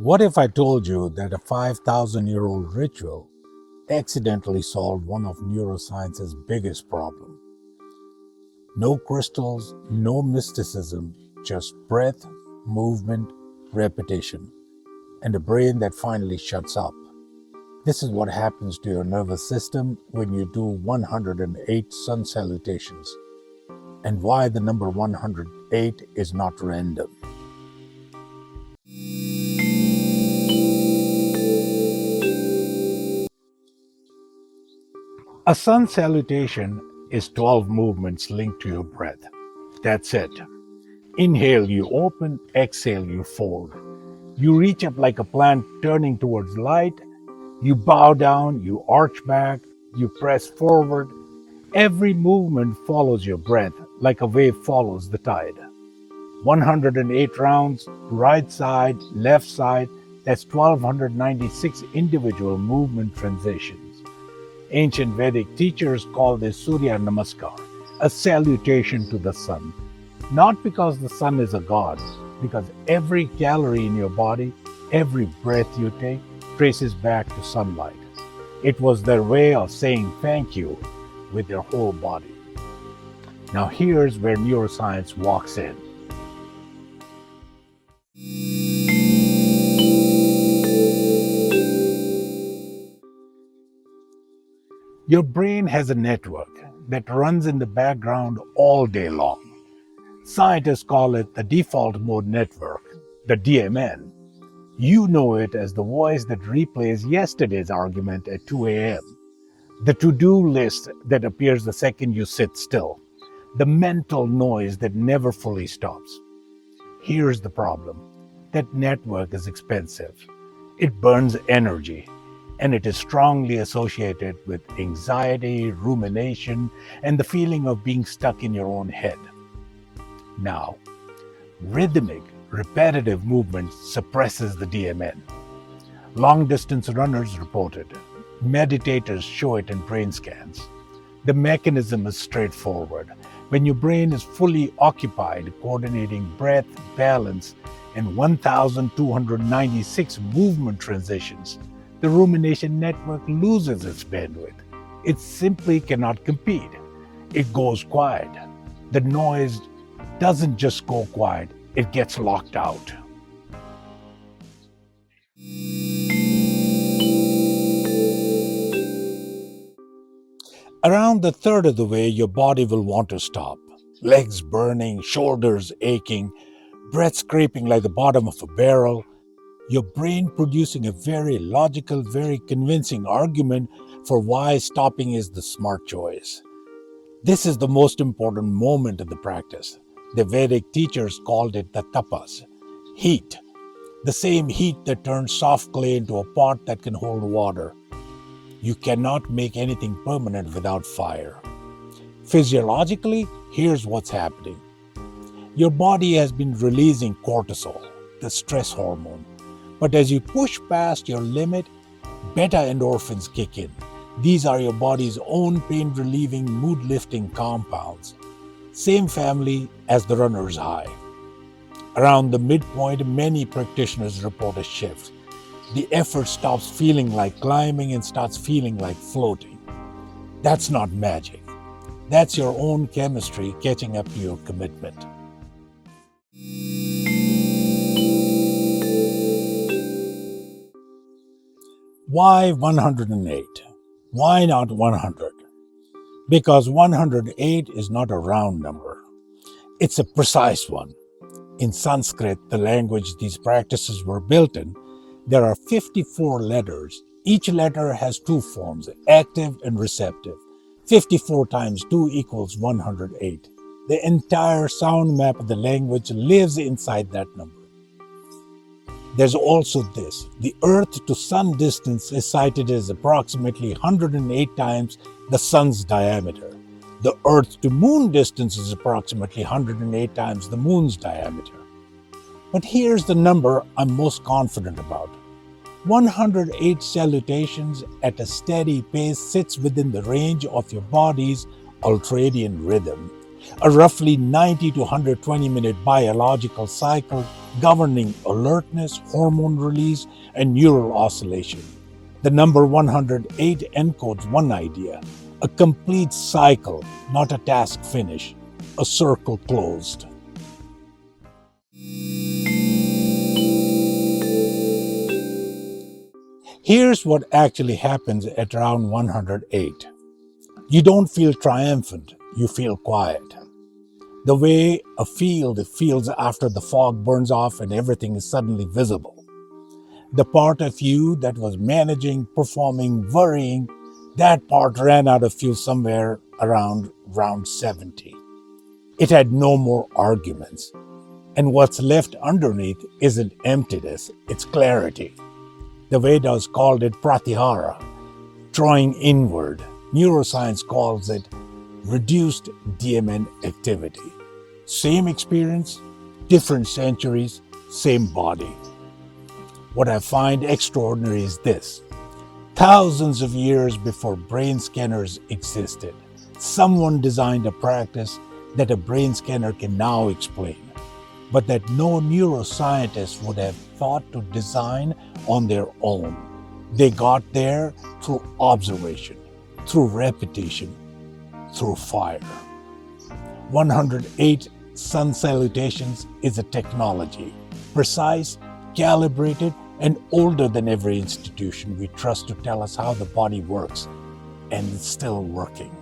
What if I told you that a 5,000-year-old ritual accidentally solved one of neuroscience's biggest problems? No crystals, no mysticism, just breath, movement, repetition, and a brain that finally shuts up. This is what happens to your nervous system when you do 108 Sun Salutations, and why the number 108 is not random. A Sun Salutation is 12 movements linked to your breath. That's it. Inhale, you open, exhale, you fold. You reach up like a plant turning towards light. You bow down, you arch back, you press forward. Every movement follows your breath like a wave follows the tide. 108 rounds, right side, left side, that's 1296 individual movement transitions. Ancient Vedic teachers call this Surya Namaskar, a salutation to the sun. Not because the sun is a god, because every calorie in your body, every breath you take, traces back to sunlight. It was their way of saying thank you with their whole body. Now here's where neuroscience walks in. Your brain has a network that runs in the background all day long. Scientists call it the default mode network, the DMN. You know it as the voice that replays yesterday's argument at 2 a.m., the to-do list that appears the second you sit still, the mental noise that never fully stops. Here's the problem. That network is expensive. It burns energy, and it is strongly associated with anxiety, rumination, and the feeling of being stuck in your own head. Now, rhythmic, repetitive movement suppresses the DMN. Long-distance runners report it. Meditators show it in brain scans. The mechanism is straightforward. When your brain is fully occupied coordinating breath, balance, and 1,296 movement transitions, the rumination network loses its bandwidth. It simply cannot compete. It goes quiet. The noise doesn't just go quiet, it gets locked out. Around the third of the way, your body will want to stop. Legs burning, shoulders aching, breath scraping like the bottom of a barrel. Your brain producing a very logical, very convincing argument for why stopping is the smart choice. This is the most important moment of the practice. The Vedic teachers called it the tapas, heat, the same heat that turns soft clay into a pot that can hold water. You cannot make anything permanent without fire. Physiologically, here's what's happening. Your body has been releasing cortisol, the stress hormone. But as you push past your limit, beta endorphins kick in. These are your body's own pain-relieving, mood-lifting compounds. Same family as the runner's high. Around the midpoint, many practitioners report a shift. The effort stops feeling like climbing and starts feeling like floating. That's not magic. That's your own chemistry catching up to your commitment. Why 108? Why not 100? Because 108 is not a round number. It's a precise one. In Sanskrit, the language these practices were built in, there are 54 letters. Each letter has two forms, active and receptive. 54 times 2 equals 108. The entire sound map of the language lives inside that number. There's also this. The Earth to Sun distance is cited as approximately 108 times the Sun's diameter. The Earth to Moon distance is approximately 108 times the Moon's diameter. But here's the number I'm most confident about. 108 salutations at a steady pace sits within the range of your body's ultradian rhythm. a roughly 90 to 120 minute biological cycle governing alertness, hormone release, and neural oscillation. The number 108 encodes one idea: a complete cycle, not a task finish, a circle closed. Here's what actually happens at round 108. You don't feel triumphant, you feel quiet. The way a field feels after the fog burns off and everything is suddenly visible. The part of you that was managing, performing, worrying, that part ran out of fuel somewhere around round 70. It had no more arguments. And what's left underneath isn't emptiness, it's clarity. The Vedas called it pratyahara, drawing inward. Neuroscience calls it reduced DMN activity. Same experience, different centuries, same body. What I find extraordinary is this: thousands of years before brain scanners existed, someone designed a practice that a brain scanner can now explain, but that no neuroscientist would have thought to design on their own. They got there through observation, through repetition, through fire. 108 Sun Salutations is a technology, precise, calibrated, and older than every institution we trust to tell us how the body works, and it's still working.